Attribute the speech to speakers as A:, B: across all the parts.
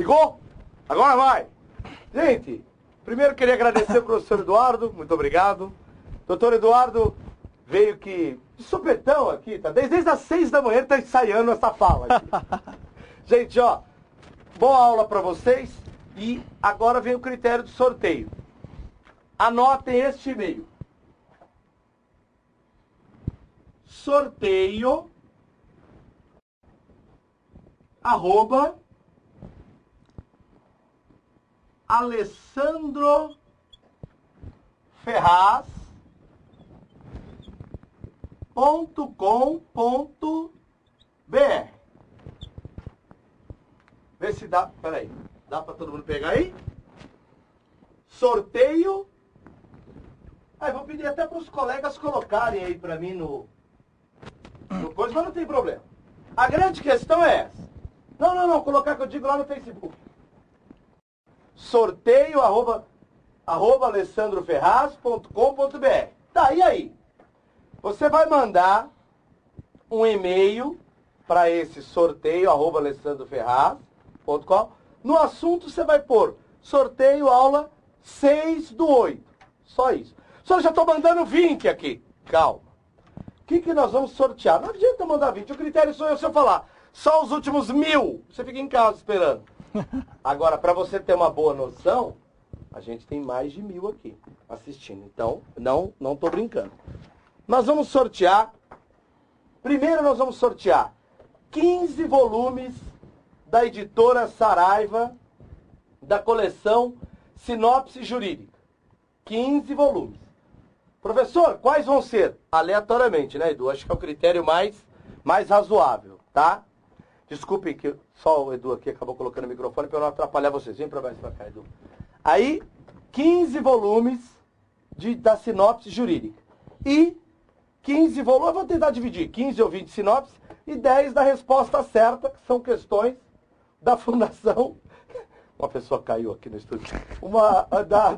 A: Ligou? Agora vai. Gente, primeiro queria agradecer ao professor Eduardo, muito obrigado. Doutor Eduardo veio que de supetão aqui, tá? Desde as 6 da manhã ele tá ensaiando essa fala aqui. Gente, ó, boa aula para vocês e agora vem o critério do sorteio. Anotem este e-mail. Sorteio @ alessandroferraz.com.br. Vê se dá, peraí, dá para todo mundo pegar aí? Sorteio. Aí vou pedir até para os colegas colocarem aí para mim no coisa, mas não tem problema. A grande questão é essa. Não, colocar que eu digo lá no Facebook. Sorteio @ alessandroferraz.com.br. Tá, e aí? Você vai mandar um e-mail para esse sorteio @ alessandroferraz.com. No assunto você vai pôr sorteio aula 6/8. Só isso. Só já estou mandando 20 aqui. Calma. O que nós vamos sortear? Não adianta mandar 20. O critério sou eu se eu falar. Só os últimos 1000. Você fica em casa esperando. Agora, para você ter uma boa noção, a gente tem mais de 1000 aqui assistindo. Então, não estou brincando. Nós vamos sortear. Primeiro nós vamos sortear 15 volumes da editora Saraiva, da coleção Sinopse Jurídica. 15 volumes. Professor, quais vão ser? Aleatoriamente, né, Edu? Acho que é o critério mais razoável, tá? Desculpem que só o Edu aqui acabou colocando o microfone para eu não atrapalhar vocês. Vem para mais pra cá, Edu. Aí, 15 volumes da sinopse jurídica. E 15 volumes, eu vou tentar dividir, 15 ou 20 sinopses e 10 da resposta certa, que são questões da Fundação. Uma pessoa caiu aqui no estúdio. Mas tá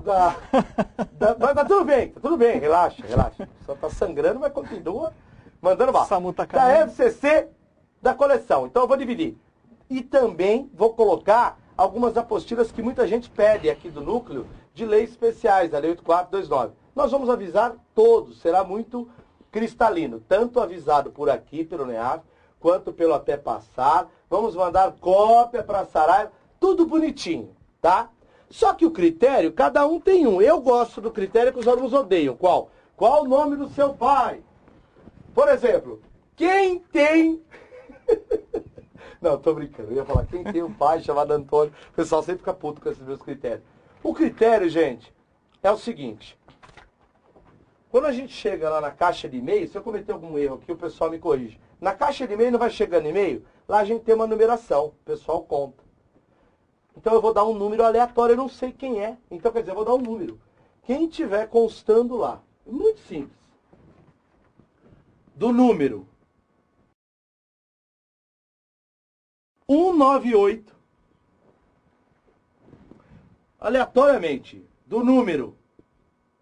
A: tudo bem, relaxa. Só tá sangrando, mas continua mandando bala. Da FCC da coleção. Então eu vou dividir. E também vou colocar algumas apostilas que muita gente pede aqui do núcleo de leis especiais, a Lei 8429. Nós vamos avisar todos, será muito cristalino. Tanto avisado por aqui, pelo NEAF, quanto pelo Até Passar. Vamos mandar cópia para a Saraiva. Tudo bonitinho, tá? Só que o critério, cada um tem um. Eu gosto do critério que os alunos odeiam. Qual? Qual o nome do seu pai? Por exemplo, quem tem... Não, tô brincando. Eu ia falar, quem tem um pai chamado Antônio? O pessoal sempre fica puto com esses meus critérios. O critério, gente, é o seguinte. Quando a gente chega lá na caixa de e-mail, se eu cometer algum erro aqui, o pessoal me corrige. Na caixa de e-mail não vai chegando e-mail? Lá a gente tem uma numeração. O pessoal conta. Então eu vou dar um número aleatório, eu não sei quem é. Então, quer dizer, eu vou dar um número. Quem tiver constando lá, muito simples. Do número 198, aleatoriamente, do número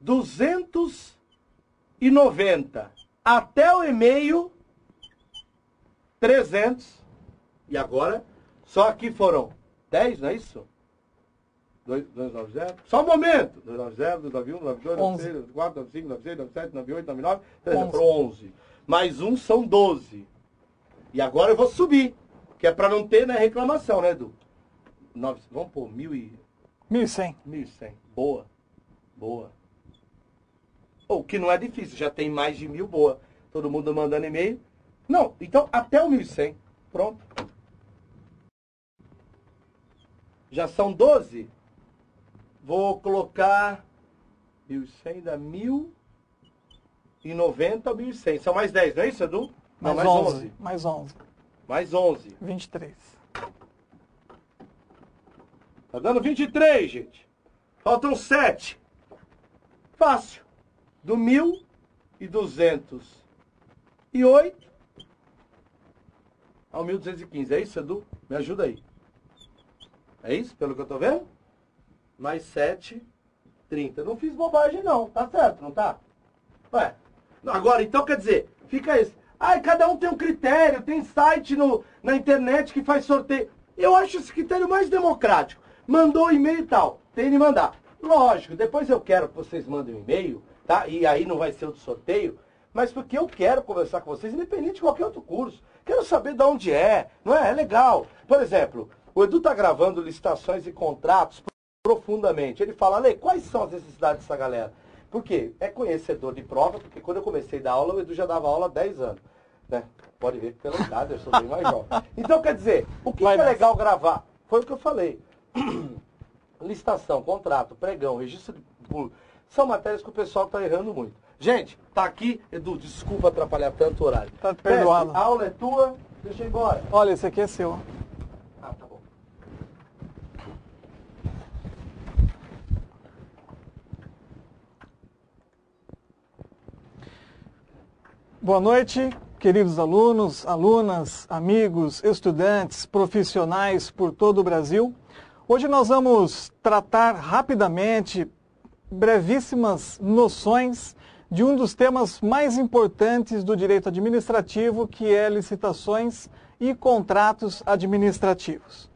A: 290 até o e-mail 300. E agora, só aqui foram 10, não é isso? 290. Só um momento. 290, 291, 92, 93, 94, 95, 96, 97, 98, 99, 300. 11. Mais um são 12. E agora eu vou subir. Que é para não ter, né, reclamação, né, Edu? Vamos pôr
B: 1.100.
A: 1.100. Boa. O que não é difícil. Já tem mais de 1000, boa. Todo mundo mandando e-mail. Não, então até o 1.100. Pronto. Já são 12. Vou colocar 1.100 dá 1.090 ou 1.100. São mais 10, não é isso, Edu? Não, mais 11.
B: Mais 11.
A: Mais 11.
B: 23.
A: Tá dando 23, gente. Faltam 7. Fácil. Do 1.208 ao 1.215. É isso, Edu? Me ajuda aí. É isso, pelo que eu tô vendo? Mais 7, 30. Não fiz bobagem, não. Tá certo, não tá? Ué. Agora, então, quer dizer, fica isso. Ai, cada um tem um critério, tem site na internet que faz sorteio. Eu acho esse critério mais democrático. Mandou e-mail e tal, tem de mandar. Lógico, depois eu quero que vocês mandem um e-mail, tá? E aí não vai ser outro sorteio, mas porque eu quero conversar com vocês, independente de qualquer outro curso. Quero saber de onde é, não é? É legal. Por exemplo, o Edu está gravando licitações e contratos profundamente. Ele fala, Lê, quais são as necessidades dessa galera? Por quê? É conhecedor de prova, porque quando eu comecei a dar aula, o Edu já dava aula há 10 anos. Né? Pode ver pela idade, eu sou bem mais jovem. Então, quer dizer, o que é legal gravar? Foi o que eu falei. Licitação, contrato, pregão, registro de público, são matérias que o pessoal está errando muito. Gente, tá aqui, Edu, desculpa atrapalhar tanto o horário.
B: Tá perdoado.
A: A aula é tua, deixa eu ir embora.
B: Olha, esse aqui é seu.
A: Ah, tá bom.
B: Boa noite, queridos alunos, alunas, amigos, estudantes, profissionais por todo o Brasil. Hoje nós vamos tratar rapidamente, brevíssimas noções de um dos temas mais importantes do direito administrativo, que é licitações e contratos administrativos.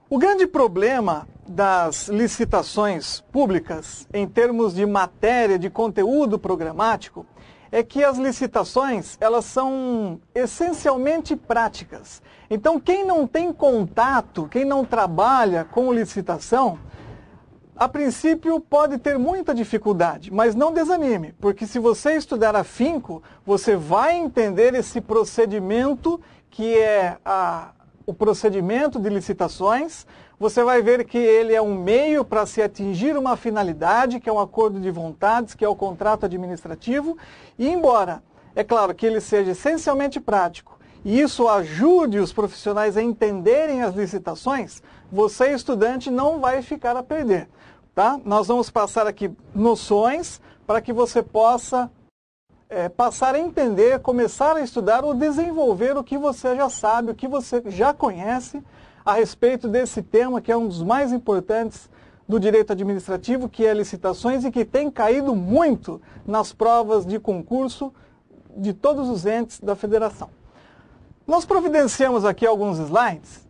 B: O grande problema das licitações públicas, em termos de matéria, de conteúdo programático, é que as licitações, elas são essencialmente práticas. Então, quem não tem contato, quem não trabalha com licitação, a princípio pode ter muita dificuldade, mas não desanime, porque se você estudar afinco, você vai entender esse procedimento que é o procedimento de licitações. Você vai ver que ele é um meio para se atingir uma finalidade, que é um acordo de vontades, que é o contrato administrativo, e embora, é claro, que ele seja essencialmente prático, e isso ajude os profissionais a entenderem as licitações, você, estudante, não vai ficar a perder. Tá? Nós vamos passar aqui noções para que você possa passar a entender, começar a estudar ou desenvolver o que você já sabe, o que você já conhece a respeito desse tema, que é um dos mais importantes do direito administrativo, que é licitações e que tem caído muito nas provas de concurso de todos os entes da federação. Nós providenciamos aqui alguns slides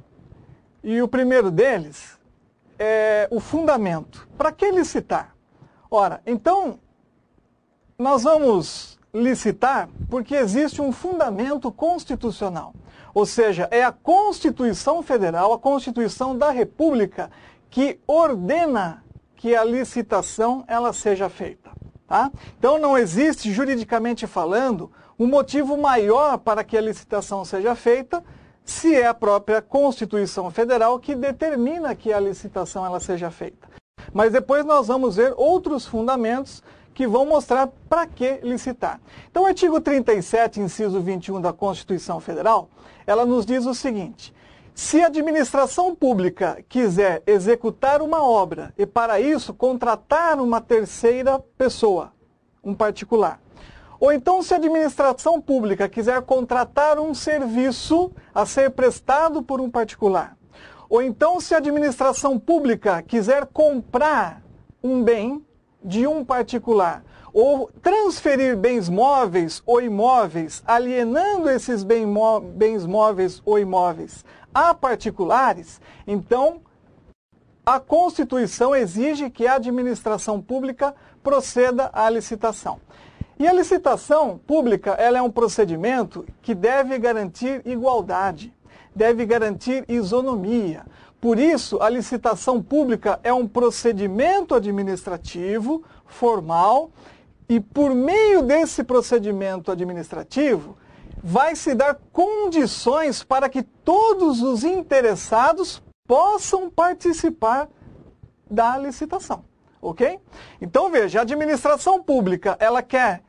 B: e o primeiro deles é o fundamento. Para que licitar? Ora, então, nós vamos licitar porque existe um fundamento constitucional. Ou seja, é a Constituição Federal, a Constituição da República, que ordena que a licitação ela seja feita. Tá? Então, não existe, juridicamente falando, um motivo maior para que a licitação seja feita, se é a própria Constituição Federal que determina que a licitação ela seja feita. Mas depois nós vamos ver outros fundamentos que vão mostrar para que licitar. Então, o artigo 37, inciso 21 da Constituição Federal, ela nos diz o seguinte: se a administração pública quiser executar uma obra e, para isso, contratar uma terceira pessoa, um particular, ou então, se a administração pública quiser contratar um serviço a ser prestado por um particular, ou então, se a administração pública quiser comprar um bem de um particular, ou transferir bens móveis ou imóveis, alienando esses bens móveis ou imóveis a particulares, então a Constituição exige que a administração pública proceda à licitação. E a licitação pública, ela é um procedimento que deve garantir igualdade, deve garantir isonomia. Por isso, a licitação pública é um procedimento administrativo formal e, por meio desse procedimento administrativo, vai se dar condições para que todos os interessados possam participar da licitação. Ok? Então, veja, a administração pública, ela quer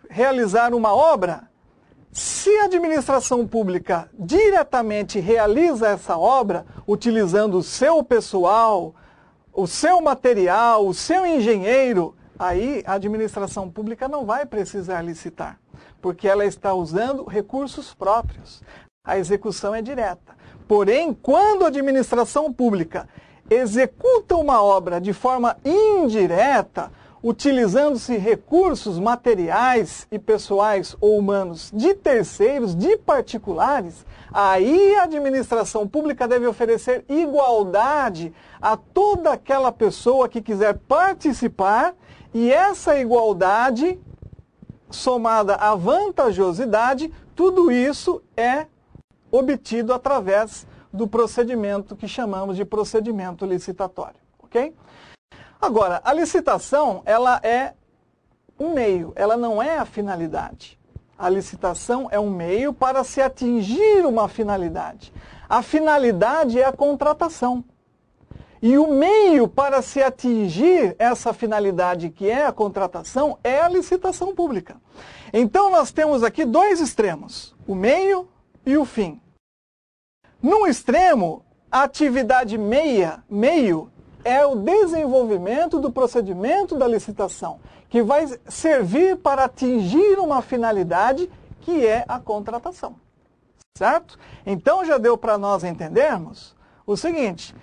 B: realizar uma obra. Se a administração pública diretamente realiza essa obra, utilizando o seu pessoal, o seu material, o seu engenheiro, aí a administração pública não vai precisar licitar, porque ela está usando recursos próprios. A execução é direta. Porém, quando a administração pública executa uma obra de forma indireta, utilizando-se recursos materiais e pessoais ou humanos de terceiros, de particulares, aí a administração pública deve oferecer igualdade a toda aquela pessoa que quiser participar, e essa igualdade, somada à vantajosidade, tudo isso é obtido através do procedimento que chamamos de procedimento licitatório, ok? Agora, a licitação, ela é um meio, ela não é a finalidade. A licitação é um meio para se atingir uma finalidade. A finalidade é a contratação. E o meio para se atingir essa finalidade, que é a contratação, é a licitação pública. Então, nós temos aqui dois extremos, o meio e o fim. Num extremo, a atividade meio, é o desenvolvimento do procedimento da licitação, que vai servir para atingir uma finalidade, que é a contratação. Certo? Então, já deu para nós entendermos o seguinte: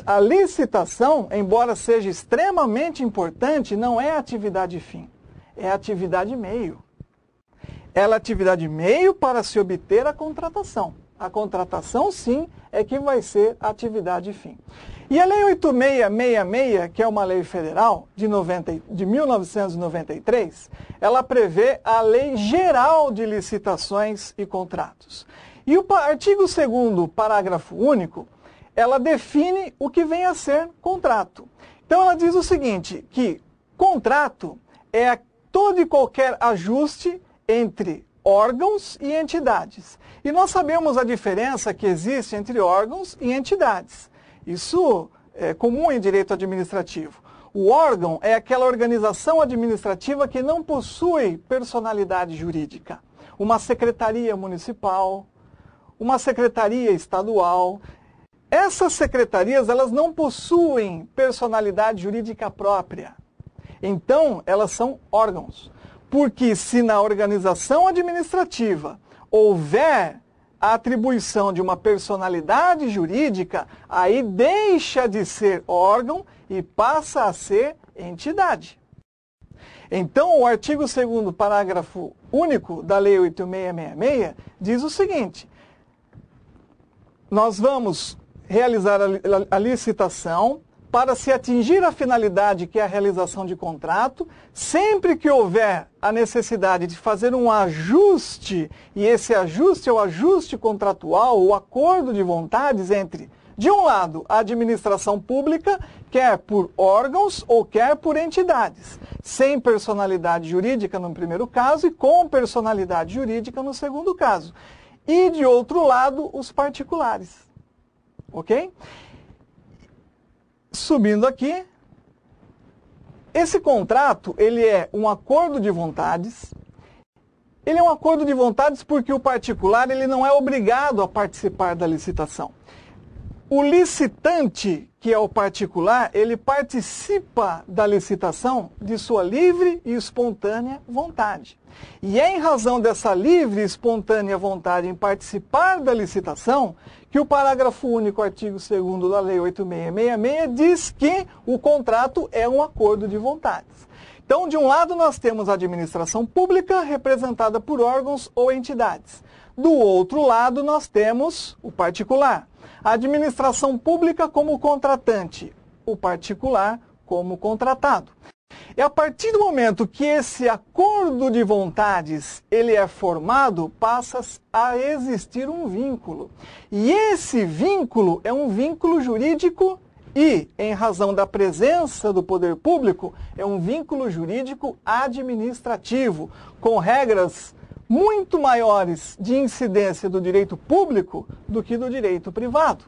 B: a licitação, embora seja extremamente importante, não é atividade fim, é atividade meio. Ela é atividade meio para se obter a contratação. A contratação, sim, é que vai ser a atividade fim. E a Lei 8666, que é uma lei federal de 1993, ela prevê a Lei Geral de Licitações e Contratos. E o artigo 2º, parágrafo único, ela define o que vem a ser contrato. Então ela diz o seguinte, que contrato é todo e qualquer ajuste entre órgãos e entidades. E nós sabemos a diferença que existe entre órgãos e entidades. Isso é comum em direito administrativo. O órgão é aquela organização administrativa que não possui personalidade jurídica. Uma secretaria municipal, uma secretaria estadual. Essas secretarias, elas não possuem personalidade jurídica própria. Então, elas são órgãos. Porque se na organização administrativa houver a atribuição de uma personalidade jurídica, aí deixa de ser órgão e passa a ser entidade. Então, o artigo 2º, parágrafo único da Lei 8666 diz o seguinte: nós vamos realizar a licitação para se atingir a finalidade, que é a realização de contrato, sempre que houver a necessidade de fazer um ajuste, e esse ajuste é o ajuste contratual, o acordo de vontades entre, de um lado, a administração pública, quer por órgãos ou quer por entidades, sem personalidade jurídica no primeiro caso e com personalidade jurídica no segundo caso. E, de outro lado, os particulares. Ok? Subindo aqui, esse contrato, ele é um acordo de vontades. Ele é um acordo de vontades porque o particular, ele não é obrigado a participar da licitação. O licitante, que é o particular, ele participa da licitação de sua livre e espontânea vontade. E é em razão dessa livre e espontânea vontade em participar da licitação que o parágrafo único, artigo 2º da Lei 8666 diz que o contrato é um acordo de vontades. Então, de um lado, nós temos a administração pública representada por órgãos ou entidades. Do outro lado, nós temos o particular. A administração pública como contratante, o particular como contratado. E a partir do momento que esse acordo de vontades ele é formado, passa a existir um vínculo. E esse vínculo é um vínculo jurídico e, em razão da presença do poder público, é um vínculo jurídico administrativo, com regras muito maiores de incidência do direito público do que do direito privado.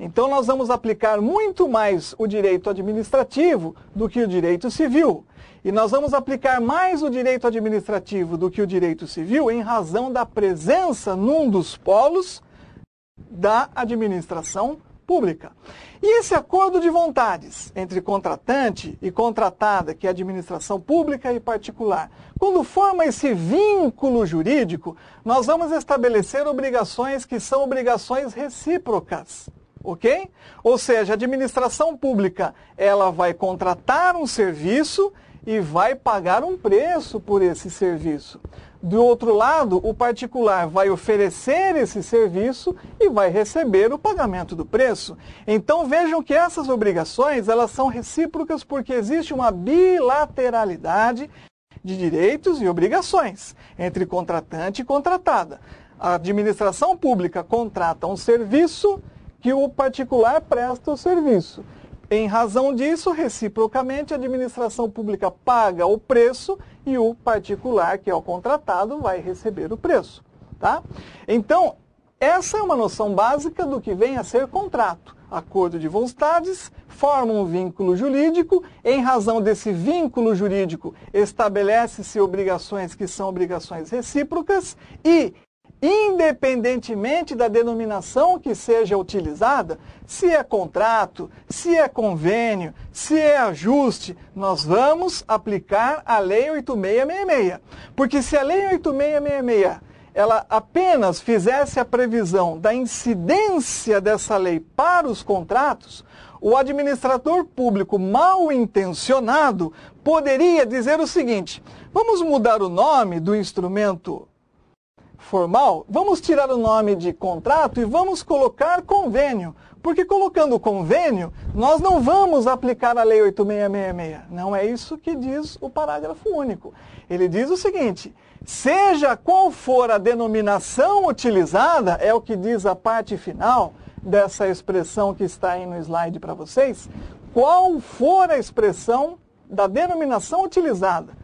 B: Então, nós vamos aplicar muito mais o direito administrativo do que o direito civil. E nós vamos aplicar mais o direito administrativo do que o direito civil em razão da presença num dos polos da administração pública. E esse acordo de vontades entre contratante e contratada, que é administração pública e particular, quando forma esse vínculo jurídico, nós vamos estabelecer obrigações que são obrigações recíprocas. ok? Ou seja, a administração pública, ela vai contratar um serviço e vai pagar um preço por esse serviço. Do outro lado, o particular vai oferecer esse serviço e vai receber o pagamento do preço. Então vejam que essas obrigações, elas são recíprocas porque existe uma bilateralidade de direitos e obrigações entre contratante e contratada. A administração pública contrata um serviço que o particular presta o serviço. Em razão disso, reciprocamente, a administração pública paga o preço e o particular, que é o contratado, vai receber o preço. Tá? Então, essa é uma noção básica do que vem a ser contrato. Acordo de vontades forma um vínculo jurídico. Em razão desse vínculo jurídico, estabelece-se obrigações que são obrigações recíprocas e, independentemente da denominação que seja utilizada, se é contrato, se é convênio, se é ajuste, nós vamos aplicar a Lei 8666. Porque se a Lei 8666 ela apenas fizesse a previsão da incidência dessa lei para os contratos, o administrador público mal intencionado poderia dizer o seguinte: vamos mudar o nome do instrumento formal, vamos tirar o nome de contrato e vamos colocar convênio, porque colocando convênio, nós não vamos aplicar a Lei 8666. Não é isso que diz o parágrafo único. Ele diz o seguinte: seja qual for a denominação utilizada, é o que diz a parte final dessa expressão que está aí no slide para vocês, qual for a expressão da denominação utilizada,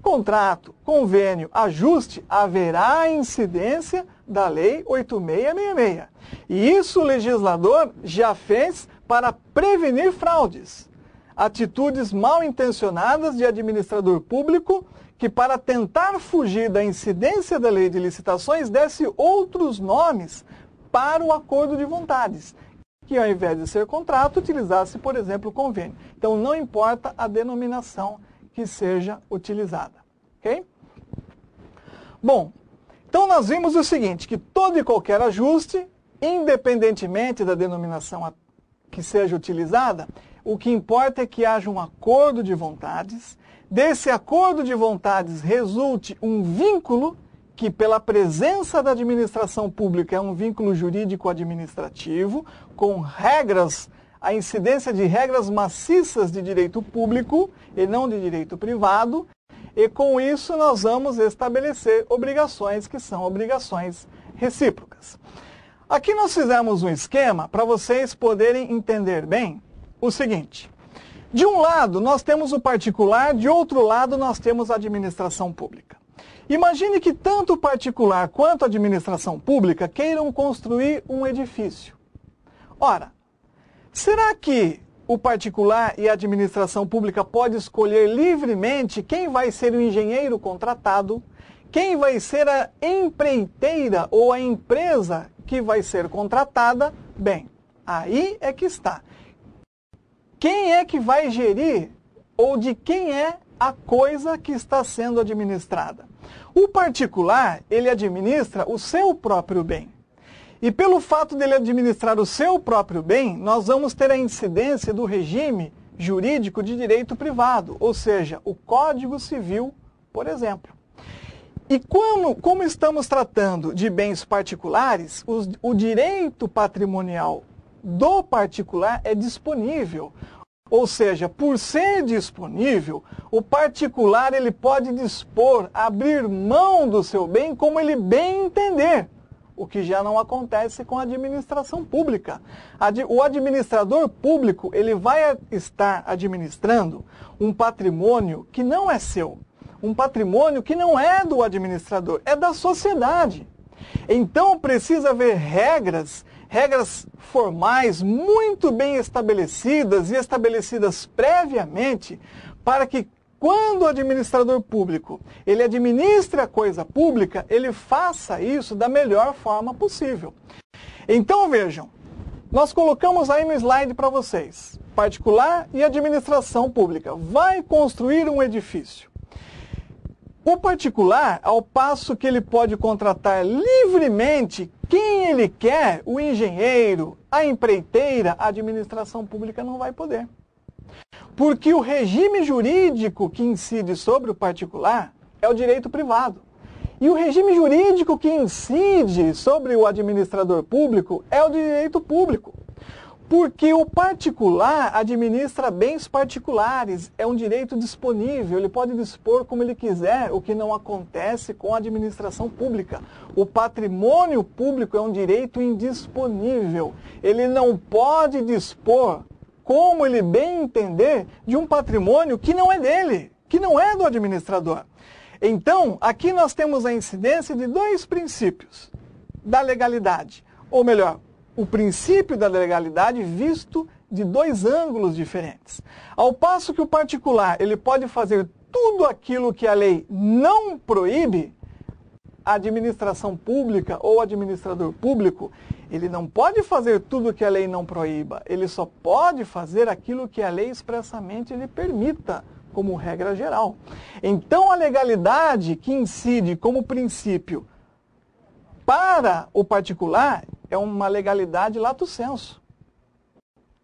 B: contrato, convênio, ajuste, haverá incidência da Lei 8666. E isso o legislador já fez para prevenir fraudes, atitudes mal intencionadas de administrador público que, para tentar fugir da incidência da lei de licitações, desse outros nomes para o acordo de vontades, que ao invés de ser contrato, utilizasse, por exemplo, convênio. Então não importa a denominação que seja utilizada. Ok? Bom, então nós vimos o seguinte, que todo e qualquer ajuste, independentemente da denominação que seja utilizada, o que importa é que haja um acordo de vontades. Desse acordo de vontades resulte um vínculo que, pela presença da administração pública, é um vínculo jurídico-administrativo, com regras, a incidência de regras maciças de direito público e não de direito privado, e com isso nós vamos estabelecer obrigações que são obrigações recíprocas. Aqui nós fizemos um esquema para vocês poderem entender bem o seguinte: de um lado nós temos o particular, de outro lado nós temos a administração pública. Imagine que tanto o particular quanto a administração pública queiram construir um edifício. Ora, será que o particular e a administração pública pode escolher livremente quem vai ser o engenheiro contratado, quem vai ser a empreiteira ou a empresa que vai ser contratada? Bem, aí é que está. Quem é que vai gerir ou de quem é a coisa que está sendo administrada? O particular, ele administra o seu próprio bem. E pelo fato dele administrar o seu próprio bem, nós vamos ter a incidência do regime jurídico de direito privado, ou seja, o Código Civil, por exemplo. E como estamos tratando de bens particulares, o direito patrimonial do particular é disponível. Ou seja, por ser disponível, o particular ele pode dispor, abrir mão do seu bem como ele bem entender, o que já não acontece com a administração pública. O administrador público ele vai estar administrando um patrimônio que não é seu, um patrimônio que não é do administrador, é da sociedade. Então precisa haver regras formais muito bem estabelecidas e estabelecidas previamente para que, quando o administrador público ele administre a coisa pública, ele faça isso da melhor forma possível. Então vejam, nós colocamos aí no slide para vocês, particular e administração pública, vai construir um edifício. O particular, ao passo que ele pode contratar livremente quem ele quer, o engenheiro, a empreiteira, a administração pública não vai poder. Porque o regime jurídico que incide sobre o particular é o direito privado. E o regime jurídico que incide sobre o administrador público é o direito público. Porque o particular administra bens particulares, é um direito disponível, ele pode dispor como ele quiser, o que não acontece com a administração pública. O patrimônio público é um direito indisponível, ele não pode dispor, como ele bem entender, de um patrimônio que não é dele, que não é do administrador. Então, aqui nós temos a incidência de dois princípios da legalidade, ou melhor, o princípio da legalidade visto de dois ângulos diferentes. Ao passo que o particular ele pode fazer tudo aquilo que a lei não proíbe, a administração pública ou administrador público, ele não pode fazer tudo que a lei não proíba, ele só pode fazer aquilo que a lei expressamente lhe permita, como regra geral. Então a legalidade que incide como princípio para o particular é uma legalidade lato sensu.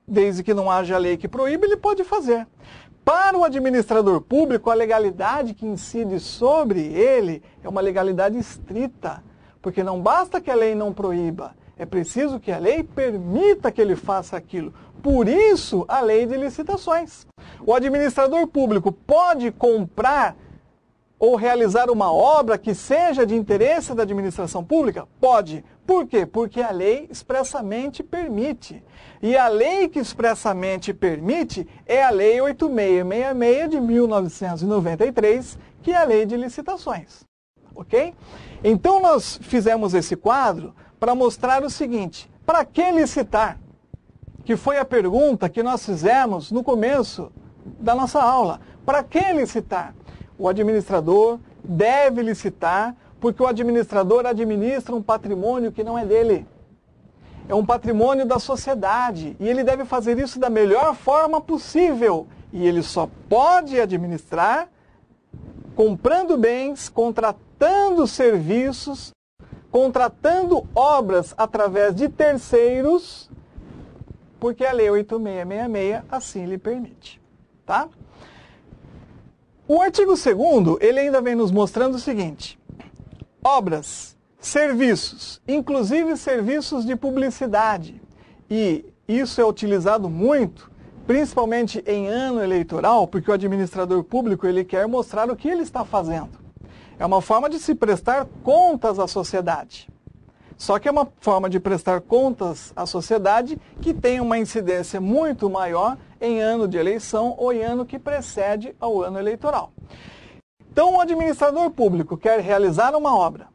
B: Desde que não haja lei que proíbe, ele pode fazer. Para o administrador público, a legalidade que incide sobre ele é uma legalidade estrita, porque não basta que a lei não proíba, é preciso que a lei permita que ele faça aquilo. Por isso, a lei de licitações. O administrador público pode comprar ou realizar uma obra que seja de interesse da administração pública? Pode. Por quê? Porque a lei expressamente permite. E a lei que expressamente permite é a Lei 8666 de 1993, que é a Lei de Licitações. Ok? Então nós fizemos esse quadro para mostrar o seguinte: para que licitar? Que foi a pergunta que nós fizemos no começo da nossa aula. Para que licitar? O administrador deve licitar porque o administrador administra um patrimônio que não é dele. É um patrimônio da sociedade e ele deve fazer isso da melhor forma possível. E ele só pode administrar comprando bens, contratando serviços, contratando obras através de terceiros, porque a Lei 8666 assim lhe permite. Tá? O artigo 2º, ele ainda vem nos mostrando o seguinte: obras, serviços, inclusive serviços de publicidade. E isso é utilizado muito, principalmente em ano eleitoral, porque o administrador público ele quer mostrar o que ele está fazendo. É uma forma de se prestar contas à sociedade. Só que é uma forma de prestar contas à sociedade que tem uma incidência muito maior em ano de eleição ou em ano que precede ao ano eleitoral. Então, o administrador público quer realizar uma obra,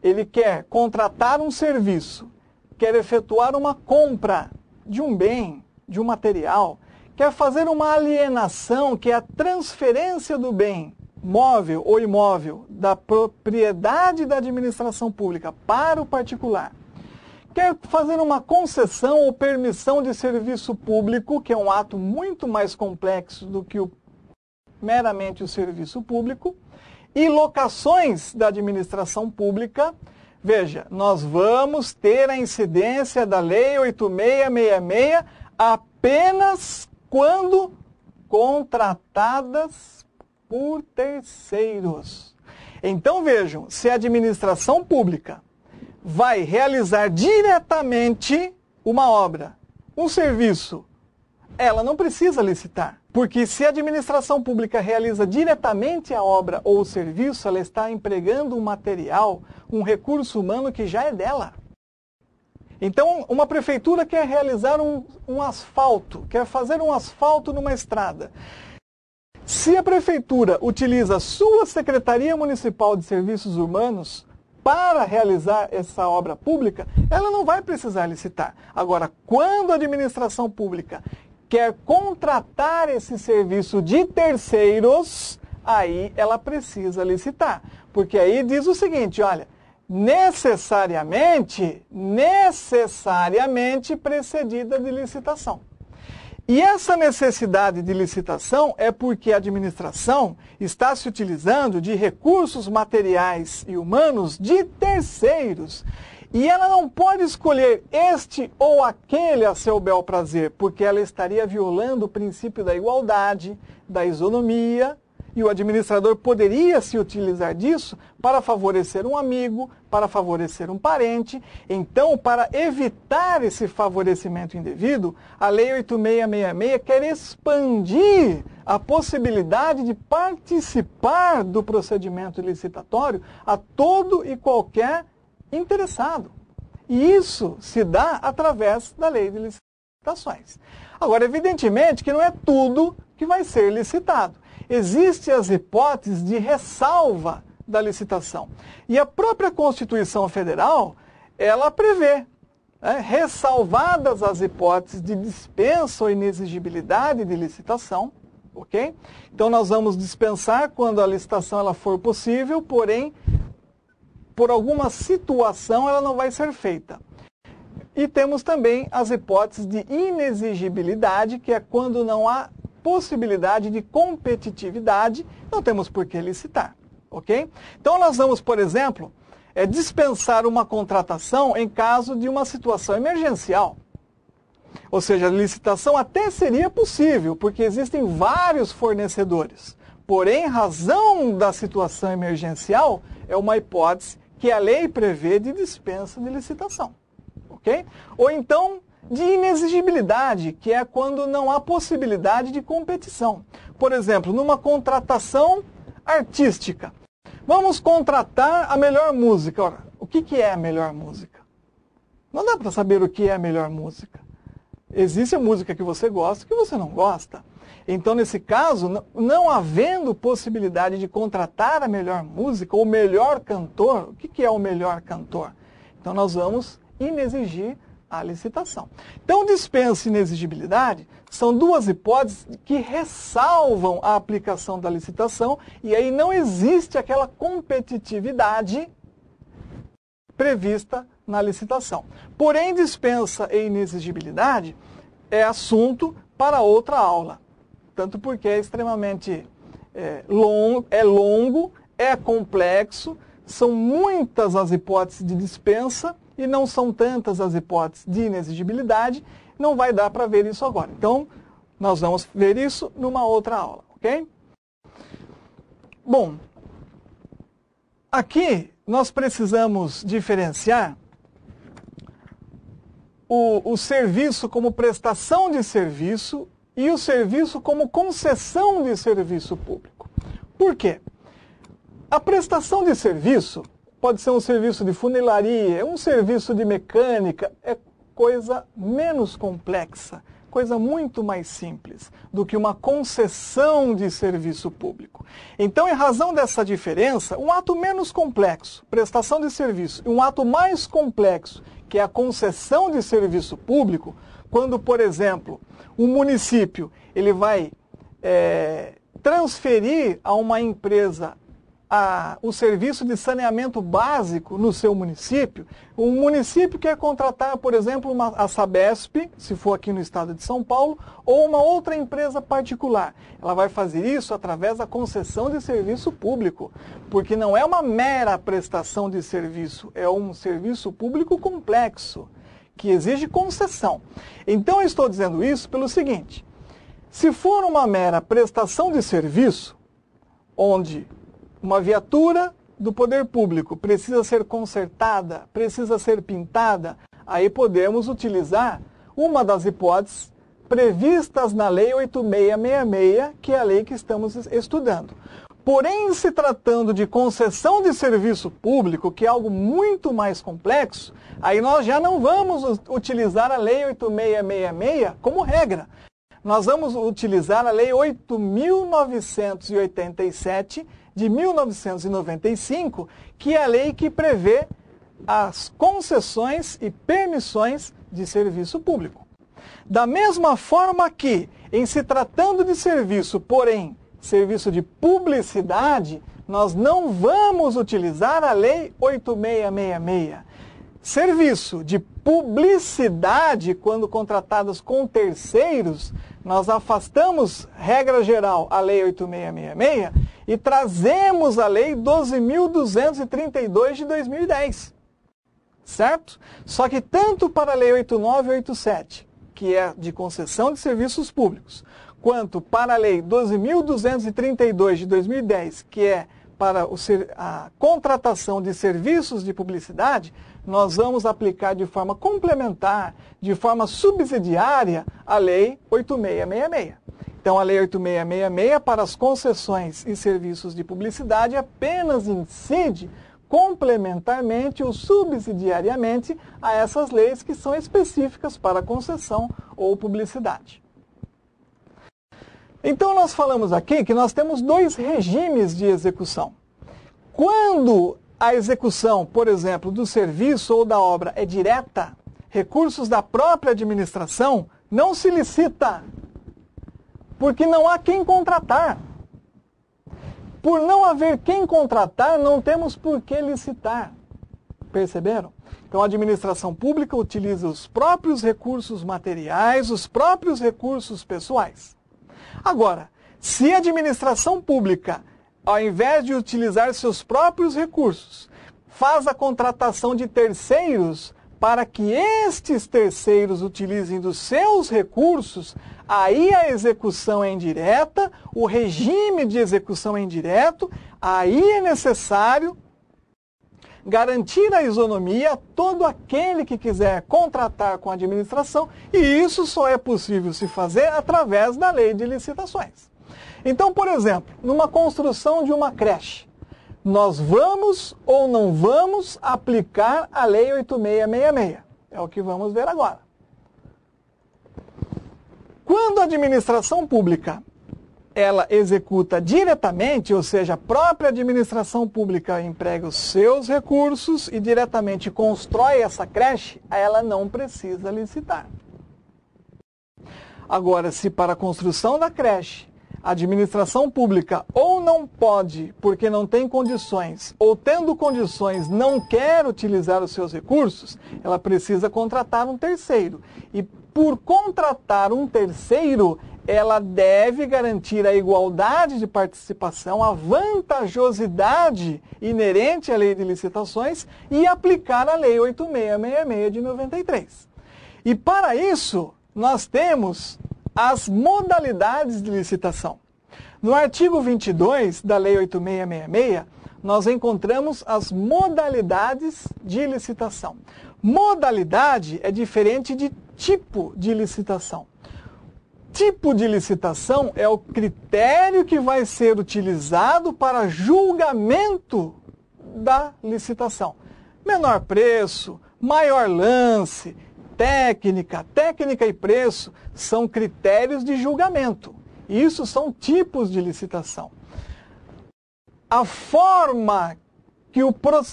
B: ele quer contratar um serviço, quer efetuar uma compra de um bem, de um material, quer fazer uma alienação, que é a transferência do bem móvel ou imóvel da propriedade da administração pública para o particular, quer fazer uma concessão ou permissão de serviço público, que é um ato muito mais complexo do que meramente o serviço público, e locações da administração pública. Veja, nós vamos ter a incidência da Lei 8666 apenas quando contratadas por terceiros. Então vejam, se a administração pública vai realizar diretamente uma obra, um serviço, ela não precisa licitar. Porque se a administração pública realiza diretamente a obra ou o serviço, ela está empregando um material, um recurso humano que já é dela. Então, uma prefeitura quer realizar um asfalto, quer fazer um asfalto numa estrada. Se a prefeitura utiliza a sua Secretaria Municipal de Serviços Urbanos para realizar essa obra pública, ela não vai precisar licitar. Agora, quando a administração pública quer contratar esse serviço de terceiros, aí ela precisa licitar. Porque aí diz o seguinte, olha, necessariamente precedida de licitação. E essa necessidade de licitação é porque a administração está se utilizando de recursos materiais e humanos de terceiros. E ela não pode escolher este ou aquele a seu bel prazer, porque ela estaria violando o princípio da igualdade, da isonomia, e o administrador poderia se utilizar disso para favorecer um amigo, para favorecer um parente. Então, para evitar esse favorecimento indevido, a Lei 8666 quer expandir a possibilidade de participar do procedimento licitatório a todo e qualquer interessado. E isso se dá através da Lei de Licitações. Agora, evidentemente que não é tudo que vai ser licitado. Existem as hipóteses de ressalva da licitação. E a própria Constituição Federal, ela prevê, ressalvadas as hipóteses de dispensa ou inexigibilidade de licitação, ok? Então nós vamos dispensar quando a licitação ela for possível, porém, por alguma situação ela não vai ser feita. E temos também as hipóteses de inexigibilidade, que é quando não há possibilidade de competitividade, não temos por que licitar, ok? Então nós vamos, por exemplo, dispensar uma contratação em caso de uma situação emergencial. Ou seja, a licitação até seria possível, porque existem vários fornecedores. Porém, em razão da situação emergencial, é uma hipótese que a lei prevê de dispensa de licitação, ok? Ou então, de inexigibilidade, que é quando não há possibilidade de competição. Por exemplo, numa contratação artística. Vamos contratar a melhor música. Ora, o que é a melhor música? Não dá para saber o que é a melhor música. Existe a música que você gosta e que você não gosta. Então, nesse caso, não havendo possibilidade de contratar a melhor música ou o melhor cantor, o que é o melhor cantor? Então, nós vamos inexigir a licitação. Então, dispensa e inexigibilidade são duas hipóteses que ressalvam a aplicação da licitação e aí não existe aquela competitividade prevista na licitação. Porém, dispensa e inexigibilidade é assunto para outra aula, tanto porque é extremamente longo, é complexo, são muitas as hipóteses de dispensa e não são tantas as hipóteses de inexigibilidade, não vai dar para ver isso agora. Então, nós vamos ver isso numa outra aula, ok? Bom, aqui nós precisamos diferenciar o serviço como prestação de serviço e o serviço como concessão de serviço público. Por quê? A prestação de serviço pode ser um serviço de funilaria, um serviço de mecânica, é coisa menos complexa, coisa muito mais simples do que uma concessão de serviço público. Então, em razão dessa diferença, um ato menos complexo, prestação de serviço, e um ato mais complexo, que é a concessão de serviço público, quando, por exemplo, um município ele vai transferir a uma empresa o serviço de saneamento básico no seu município, um município quer contratar, por exemplo, a Sabesp, se for aqui no estado de São Paulo, ou uma outra empresa particular. Ela vai fazer isso através da concessão de serviço público, porque não é uma mera prestação de serviço, é um serviço público complexo, que exige concessão. Então, eu estou dizendo isso pelo seguinte: se for uma mera prestação de serviço, onde uma viatura do poder público precisa ser consertada, precisa ser pintada, aí podemos utilizar uma das hipóteses previstas na Lei 8666, que é a lei que estamos estudando. Porém, se tratando de concessão de serviço público, que é algo muito mais complexo, aí nós já não vamos utilizar a Lei 8666 como regra. Nós vamos utilizar a Lei 8.987, de 1995, que é a lei que prevê as concessões e permissões de serviço público. Da mesma forma que, em se tratando de serviço, porém, serviço de publicidade, nós não vamos utilizar a Lei 8666. Serviço de publicidade, quando contratados com terceiros, Nós afastamos, regra geral, a Lei 8666 e trazemos a Lei 12.232 de 2010. Certo? Só que tanto para a Lei 89 e 87, que é de concessão de serviços públicos, quanto para a Lei 12.232 de 2010, que é para a contratação de serviços de publicidade, nós vamos aplicar de forma complementar, de forma subsidiária, a Lei 8666. Então, a Lei 8666, para as concessões e serviços de publicidade, apenas incide complementarmente ou subsidiariamente a essas leis que são específicas para concessão ou publicidade. Então, nós falamos aqui que nós temos dois regimes de execução. Quando a execução, por exemplo, do serviço ou da obra é direta, recursos da própria administração, não se licita, porque não há quem contratar. Por não haver quem contratar, não temos por que licitar. Perceberam? Então, a administração pública utiliza os próprios recursos materiais, os próprios recursos pessoais. Agora, se a administração pública, ao invés de utilizar seus próprios recursos, faz a contratação de terceiros para que estes terceiros utilizem dos seus recursos, aí a execução é indireta, o regime de execução é indireto, aí é necessário garantir a isonomia a todo aquele que quiser contratar com a administração, e isso só é possível se fazer através da lei de licitações. Então, por exemplo, numa construção de uma creche, nós vamos ou não vamos aplicar a Lei 8666? É o que vamos ver agora. Quando a administração pública ela executa diretamente, ou seja, a própria administração pública emprega os seus recursos e diretamente constrói essa creche, ela não precisa licitar. Agora, se para a construção da creche a administração pública ou não pode, porque não tem condições, ou tendo condições não quer utilizar os seus recursos, ela precisa contratar um terceiro. E por contratar um terceiro, ela deve garantir a igualdade de participação, a vantajosidade inerente à lei de licitações e aplicar a lei 8666 de 93. E para isso, nós temos as modalidades de licitação. No artigo 22 da Lei 8666, nós encontramos as modalidades de licitação. Modalidade é diferente de tipo de licitação. Tipo de licitação é o critério que vai ser utilizado para julgamento da licitação. Menor preço, maior lance, técnica e preço são critérios de julgamento. Isso são tipos de licitação. A forma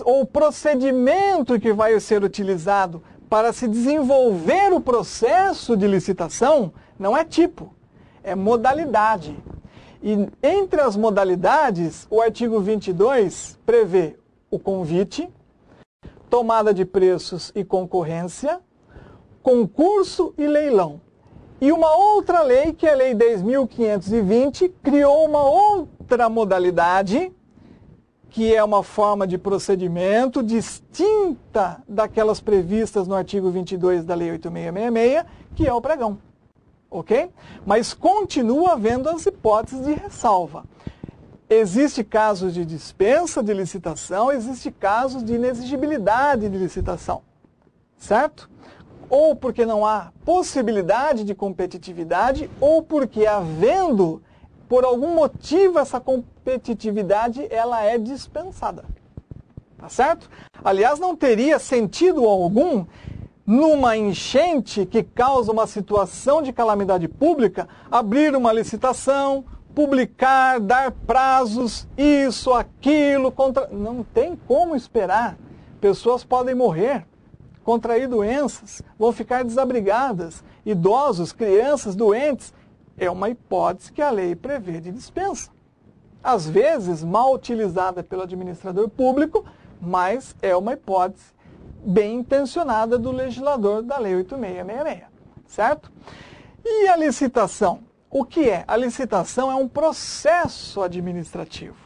B: ou o procedimento que vai ser utilizado para se desenvolver o processo de licitação não é tipo, é modalidade. E entre as modalidades, o artigo 22 prevê o convite, tomada de preços e concorrência, concurso e leilão. E uma outra lei, que é a Lei 10.520, criou uma outra modalidade, que é uma forma de procedimento distinta daquelas previstas no artigo 22 da Lei 8666, que é o pregão. Ok? Mas continua havendo as hipóteses de ressalva. Existe casos de dispensa de licitação, existe casos de inexigibilidade de licitação. Certo? Ou porque não há possibilidade de competitividade, ou porque havendo, por algum motivo, essa competitividade ela é dispensada. Tá certo? Aliás, não teria sentido algum, numa enchente que causa uma situação de calamidade pública, abrir uma licitação, publicar, dar prazos, isso, aquilo, não tem como esperar. Pessoas podem morrer, contrair doenças, vão ficar desabrigadas, idosos, crianças, doentes. É uma hipótese que a lei prevê de dispensa. Às vezes, mal utilizada pelo administrador público, mas é uma hipótese bem intencionada do legislador da Lei 8666, certo? E a licitação? O que é? A licitação é um processo administrativo.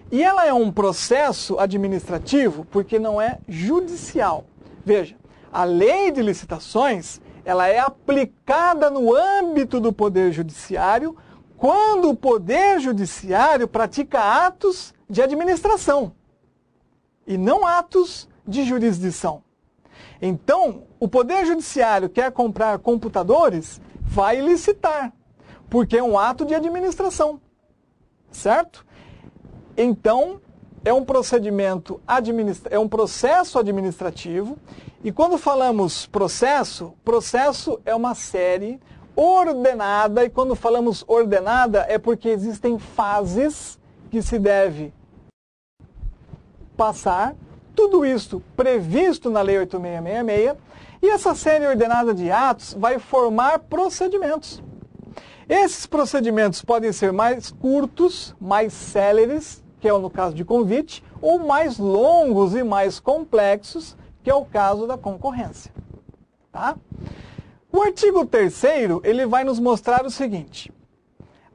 B: E ela é um processo administrativo porque não é judicial. Veja, a lei de licitações, ela é aplicada no âmbito do Poder Judiciário quando o Poder Judiciário pratica atos de administração e não atos de jurisdição. Então, o Poder Judiciário quer comprar computadores, vai licitar, porque é um ato de administração, certo? Então, é um procedimento é um processo administrativo, e quando falamos processo é uma série ordenada, e quando falamos ordenada é porque existem fases que se deve passar, tudo isso previsto na Lei 8666, e essa série ordenada de atos vai formar procedimentos. Esses procedimentos podem ser mais curtos, mais céleres, que é no caso de convite, ou mais longos e mais complexos, que é o caso da concorrência. Tá? O artigo 3º, ele vai nos mostrar o seguinte: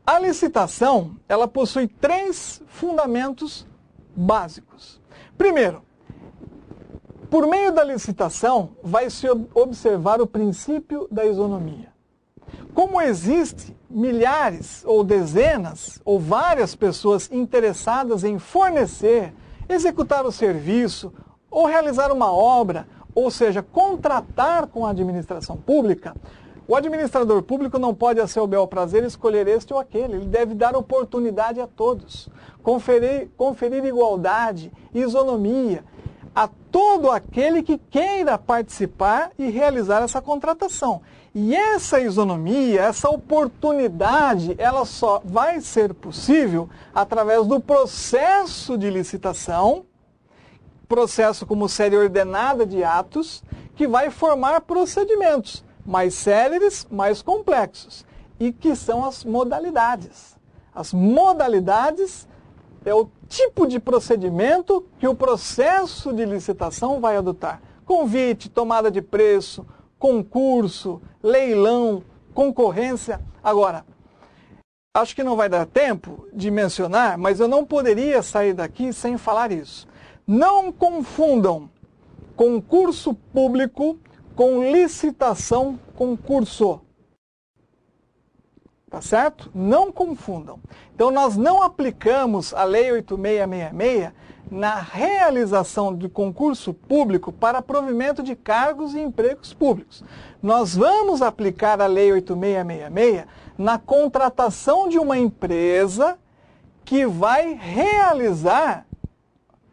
B: a licitação, ela possui 3 fundamentos básicos. Primeiro, por meio da licitação, vai se observar o princípio da isonomia. Como existe milhares ou dezenas ou várias pessoas interessadas em fornecer, executar o serviço ou realizar uma obra, ou seja, contratar com a administração pública, o administrador público não pode, a seu bel prazer, escolher este ou aquele. Ele deve dar oportunidade a todos, conferir igualdade, isonomia a todo aquele que queira participar e realizar essa contratação. E essa isonomia, essa oportunidade, ela só vai ser possível através do processo de licitação, processo como série ordenada de atos, que vai formar procedimentos mais céleres, mais complexos, e que são as modalidades. As modalidades é o tipo de procedimento que o processo de licitação vai adotar. Convite, tomada de preço, concurso, leilão, concorrência. Agora, acho que não vai dar tempo de mencionar, mas eu não poderia sair daqui sem falar isso. Não confundam concurso público com licitação concurso. Tá certo? Não confundam. Então, nós não aplicamos a Lei 8666 na realização de concurso público para provimento de cargos e empregos públicos. Nós vamos aplicar a Lei 8666 na contratação de uma empresa que vai realizar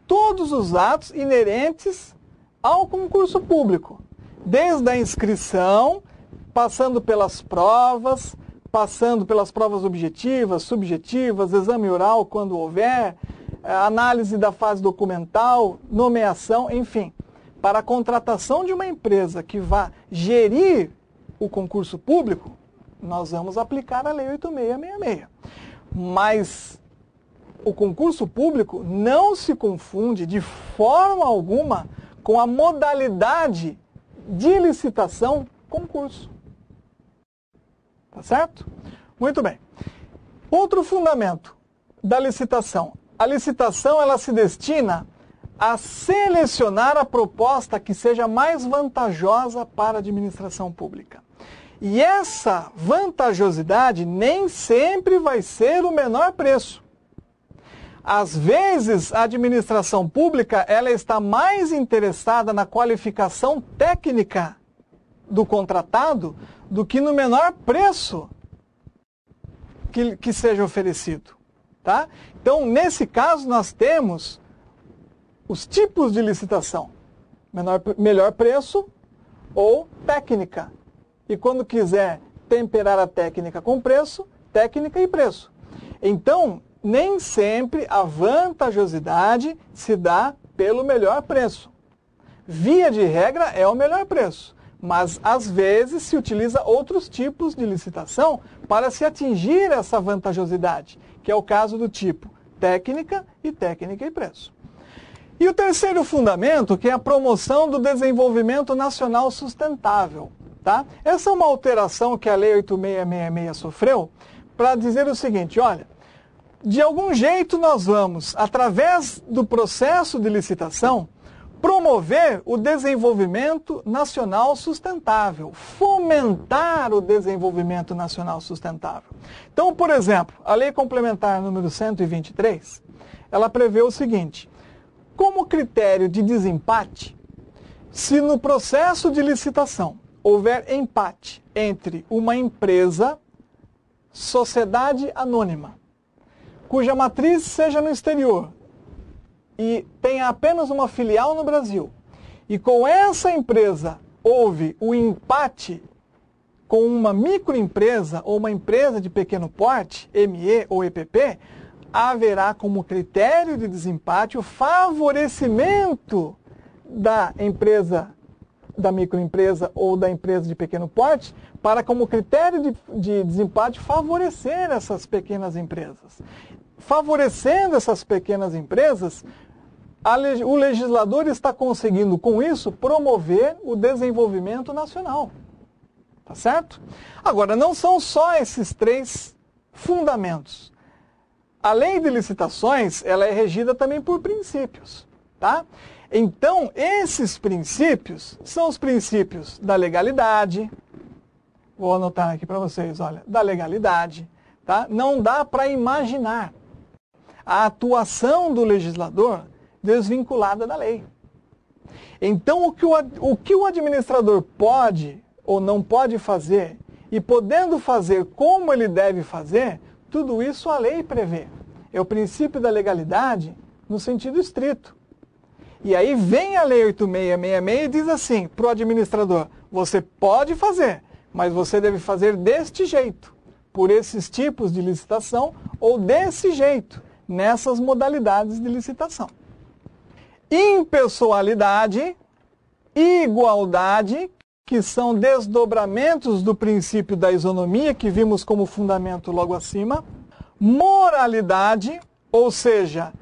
B: todos os atos inerentes ao concurso público, desde a inscrição, passando pelas provas objetivas, subjetivas, exame oral quando houver, análise da fase documental, nomeação, enfim. Para a contratação de uma empresa que vá gerir o concurso público, nós vamos aplicar a Lei 8666. Mas o concurso público não se confunde de forma alguma com a modalidade de licitação concurso. Tá certo? Muito bem. Outro fundamento da licitação. A licitação, ela se destina a selecionar a proposta que seja mais vantajosa para a administração pública. E essa vantajosidade nem sempre vai ser o menor preço. Às vezes, a administração pública, ela está mais interessada na qualificação técnica do contratado do que no menor preço que seja oferecido. Tá? Então, nesse caso, nós temos os tipos de licitação. Melhor preço ou técnica. E quando quiser temperar a técnica com preço, técnica e preço. Então, nem sempre a vantajosidade se dá pelo melhor preço. Via de regra, é o melhor preço. Mas, às vezes, se utiliza outros tipos de licitação para se atingir essa vantajosidade, que é o caso do tipo técnica e preço. E o terceiro fundamento, que é a promoção do desenvolvimento nacional sustentável. Tá? Essa é uma alteração que a Lei 8666 sofreu para dizer o seguinte, olha, de algum jeito nós vamos, através do processo de licitação, promover o desenvolvimento nacional sustentável, fomentar o desenvolvimento nacional sustentável. Então, por exemplo, a Lei Complementar número 123, ela prevê o seguinte, como critério de desempate, se no processo de licitação houver empate entre uma empresa, sociedade anônima, cuja matriz seja no exterior e tenha apenas uma filial no Brasil, e com essa empresa houve o empate com uma microempresa ou uma empresa de pequeno porte, ME ou EPP, haverá como critério de desempate o favorecimento da empresa, da microempresa ou da empresa de pequeno porte, para como critério de desempate favorecer essas pequenas empresas. Favorecendo essas pequenas empresas, o legislador está conseguindo, com isso, promover o desenvolvimento nacional. Tá certo? Agora, não são só esses três fundamentos. A lei de licitações, ela é regida também por princípios. Tá? Então, esses princípios são os princípios da legalidade. Vou anotar aqui para vocês, olha, da legalidade. Tá? Não dá para imaginar a atuação do legislador desvinculada da lei. Então, o que o administrador pode ou não pode fazer, e podendo fazer como ele deve fazer, tudo isso a lei prevê. É o princípio da legalidade no sentido estrito. E aí vem a Lei 8666 e diz assim para o administrador, você pode fazer, mas você deve fazer deste jeito, por esses tipos de licitação, ou desse jeito, nessas modalidades de licitação. Impessoalidade, igualdade, que são desdobramentos do princípio da isonomia, que vimos como fundamento logo acima. Moralidade, ou seja,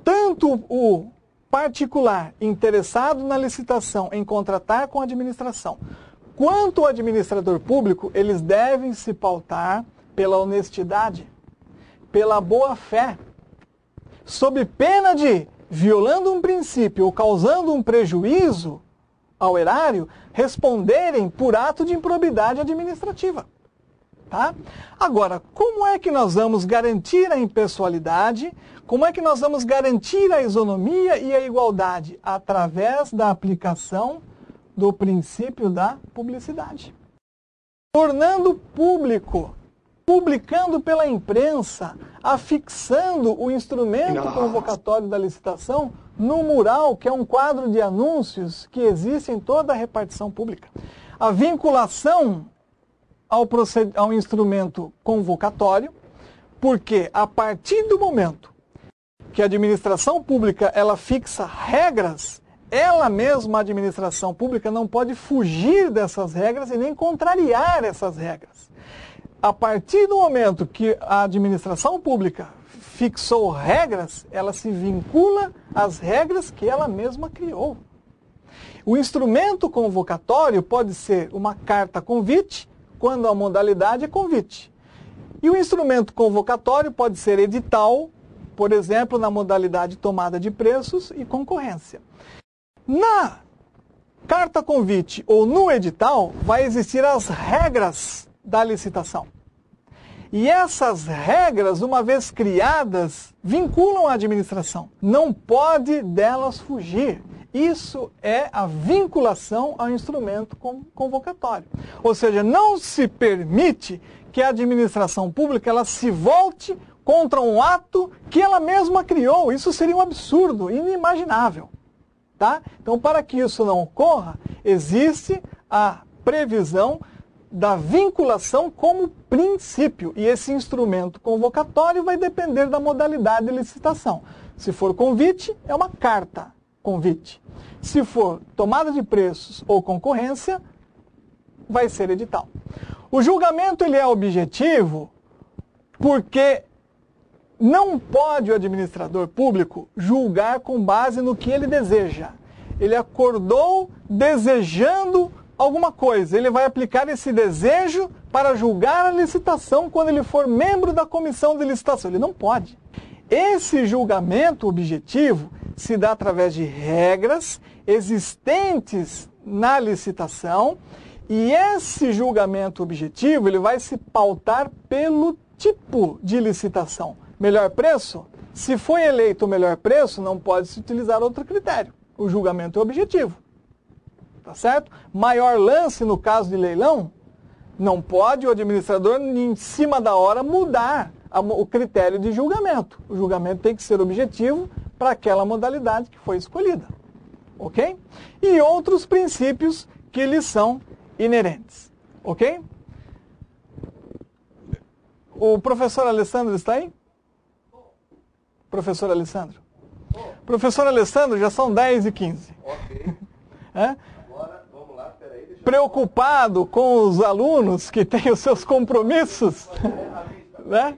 B: tanto o particular interessado na licitação em contratar com a administração, quanto o administrador público, eles devem se pautar pela honestidade, pela boa-fé, sob pena de, violando um princípio ou causando um prejuízo ao erário, responderem por ato de improbidade administrativa. Tá? Agora, como é que nós vamos garantir a impessoalidade? Como é que nós vamos garantir a isonomia e a igualdade? Através da aplicação do princípio da publicidade. Tornando público, publicando pela imprensa, afixando o instrumento convocatório da licitação no mural, que é um quadro de anúncios que existe em toda a repartição pública. A vinculação ao instrumento convocatório, porque a partir do momento que a administração pública ela fixa regras, ela mesma, a administração pública, não pode fugir dessas regras e nem contrariar essas regras. A partir do momento que a administração pública fixou regras, ela se vincula às regras que ela mesma criou. O instrumento convocatório pode ser uma carta convite, quando a modalidade é convite. E o instrumento convocatório pode ser edital, por exemplo, na modalidade tomada de preços e concorrência. Na carta convite ou no edital, vai existir as regras da licitação. E essas regras, uma vez criadas, vinculam a administração. Não pode delas fugir. Isso é a vinculação ao instrumento convocatório. Ou seja, não se permite que a administração pública ela se volte contra um ato que ela mesma criou. Isso seria um absurdo, inimaginável. Tá? Então, para que isso não ocorra, existe a previsão da vinculação como princípio. E esse instrumento convocatório vai depender da modalidade de licitação. Se for convite, é uma carta convite. Se for tomada de preços ou concorrência, vai ser edital. O julgamento ele é objetivo porque não pode o administrador público julgar com base no que ele deseja. Ele acordou desejando alguma coisa. Ele vai aplicar esse desejo para julgar a licitação quando ele for membro da comissão de licitação. Ele não pode. Esse julgamento objetivo se dá através de regras existentes na licitação, e esse julgamento objetivo ele vai se pautar pelo tipo de licitação. Melhor preço? Se foi eleito o melhor preço, não pode se utilizar outro critério. O julgamento é objetivo. Tá certo? Maior lance no caso de leilão, não pode o administrador, em cima da hora, mudar o critério de julgamento. O julgamento tem que ser objetivo para aquela modalidade que foi escolhida. Ok? E outros princípios que lhes são inerentes. Ok? O professor Alessandro está aí? Professor Alessandro? Professor Alessandro, já são 10h15.
A: Ok.
B: É?
A: Agora, vamos lá, peraí.
B: Preocupado com os alunos que têm os seus compromissos, né?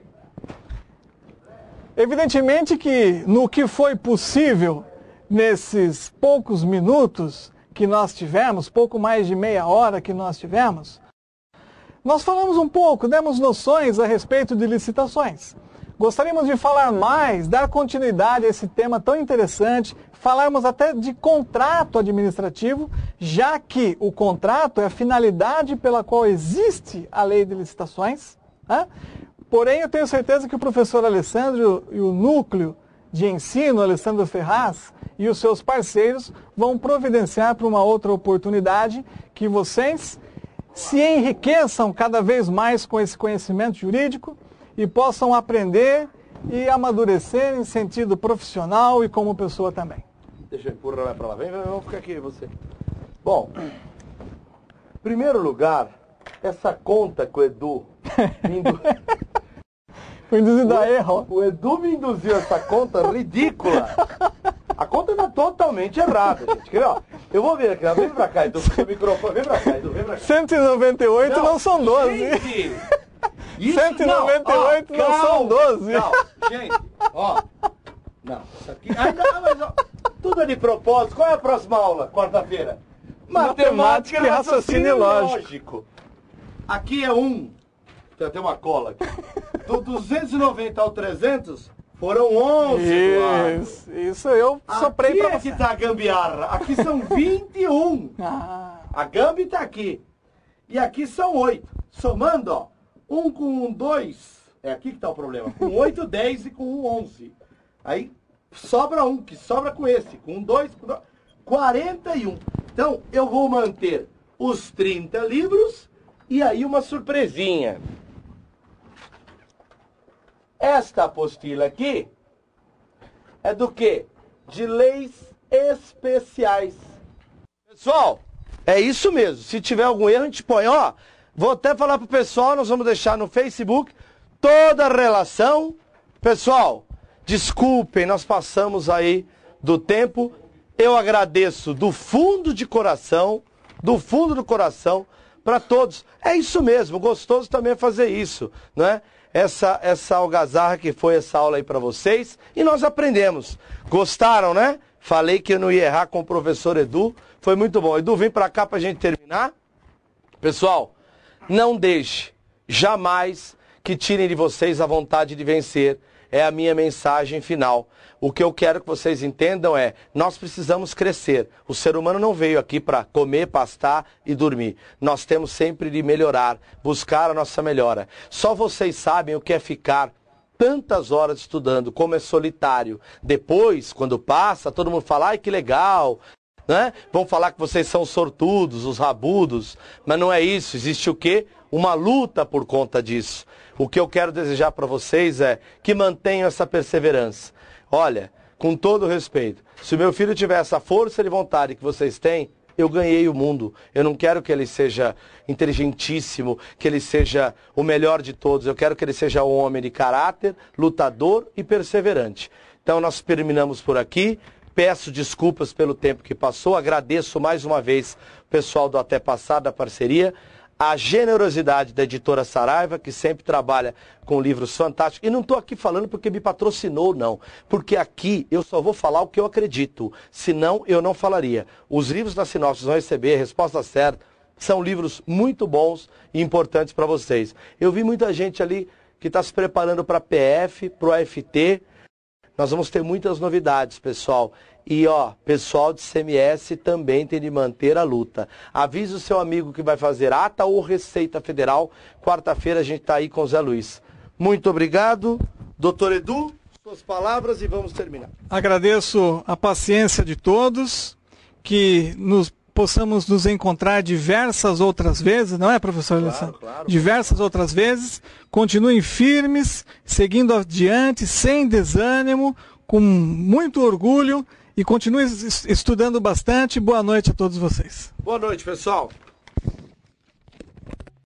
B: Evidentemente que no que foi possível nesses poucos minutos que nós tivemos, pouco mais de meia hora que nós tivemos, nós falamos um pouco, demos noções a respeito de licitações. Gostaríamos de falar mais, dar continuidade a esse tema tão interessante, falarmos até de contrato administrativo, já que o contrato é a finalidade pela qual existe a lei de licitações, né? Porém, eu tenho certeza que o professor Alessandro e o núcleo de ensino, Alessandro Ferraz, e os seus parceiros vão providenciar para uma outra oportunidade que vocês se enriqueçam cada vez mais com esse conhecimento jurídico e possam aprender e amadurecer em sentido profissional e como pessoa também.
A: Deixa eu empurrar mais para lá. Vem, vamos ficar aqui, você. Bom, em primeiro lugar, essa conta que o Edu me
B: Foi induzido a erro.
A: O Edu me induziu essa conta ridícula. A conta está totalmente errada, gente. Quer ver, ó? Eu vou ver aqui, ó. Vem pra cá, Edu, com o microfone. Vem pra cá, Edu, vem pra cá.
B: 198 não são 12.
A: Gente, isso
B: 198 não são 12.
A: Calma, gente, ó. Não, isso aqui... mas, ó, tudo é de propósito. Qual é a próxima aula, quarta-feira?
B: Matemática e raciocínio lógico.
A: Aqui é 1. Tem uma cola aqui. Do 290 ao 300, foram 11.
B: Isso eu soprei
A: pra
B: você.
A: Aqui é que tá a gambiarra. Aqui são 21. A gambi tá aqui. E aqui são 8. Somando, ó. 1 com 1, 2. É aqui que tá o problema. Com 8, 10 e com 1, 11. Aí sobra 1, que sobra com esse. Com 2, com 2. 41. Então, eu vou manter os 30 livros e aí uma surpresinha. Esta apostila aqui é do quê? De leis especiais. Pessoal, é isso mesmo. Se tiver algum erro, a gente põe, ó. Vou até falar pro pessoal, nós vamos deixar no Facebook toda a relação. Pessoal, desculpem, nós passamos aí do tempo. Eu agradeço do fundo do coração, para todos. É isso mesmo, gostoso também é fazer isso, não é? Essa algazarra que foi essa aula aí para vocês, e nós aprendemos. Gostaram, né? Falei que eu não ia errar com o professor Edu, foi muito bom. Edu, vem para cá para a gente terminar. Pessoal, não deixe jamais que tirem de vocês a vontade de vencer. É a minha mensagem final. O que eu quero que vocês entendam é, nós precisamos crescer. O ser humano não veio aqui para comer, pastar e dormir. Nós temos sempre de melhorar, buscar a nossa melhora. Só vocês sabem o que é ficar tantas horas estudando, como é solitário. Depois, quando passa, todo mundo fala, ai que legal, né? Vão falar que vocês são sortudos, os rabudos, mas não é isso. Existe o quê? Uma luta por conta disso. O que eu quero desejar para vocês é que mantenham essa perseverança. Olha, com todo respeito, se o meu filho tiver essa força de vontade que vocês têm, eu ganhei o mundo. Eu não quero que ele seja inteligentíssimo, que ele seja o melhor de todos. Eu quero que ele seja um homem de caráter, lutador e perseverante. Então nós terminamos por aqui. Peço desculpas pelo tempo que passou. Agradeço mais uma vez o pessoal do Até Passar, da parceria. A generosidade da editora Saraiva, que sempre trabalha com livros fantásticos. E não estou aqui falando porque me patrocinou, não. Porque aqui eu só vou falar o que eu acredito. Senão, eu não falaria. Os livros da Sinopse vão receber a resposta certa São livros muito bons e importantes para vocês. Eu vi muita gente ali que está se preparando para PF, para o AFT. Nós vamos ter muitas novidades, pessoal. E, pessoal de CMS também tem de manter a luta. Avise o seu amigo que vai fazer ata ou Receita Federal. Quarta-feira a gente está aí com o Zé Luiz. Muito obrigado. Doutor Edu, suas palavras e vamos terminar.
B: Agradeço a paciência de todos, que possamos nos encontrar diversas outras vezes, não é, professor Alessandro?
A: Claro.
B: Diversas outras vezes. Continuem firmes, seguindo adiante, sem desânimo, com muito orgulho e continuem estudando bastante. Boa noite a todos vocês.
A: Boa noite, pessoal.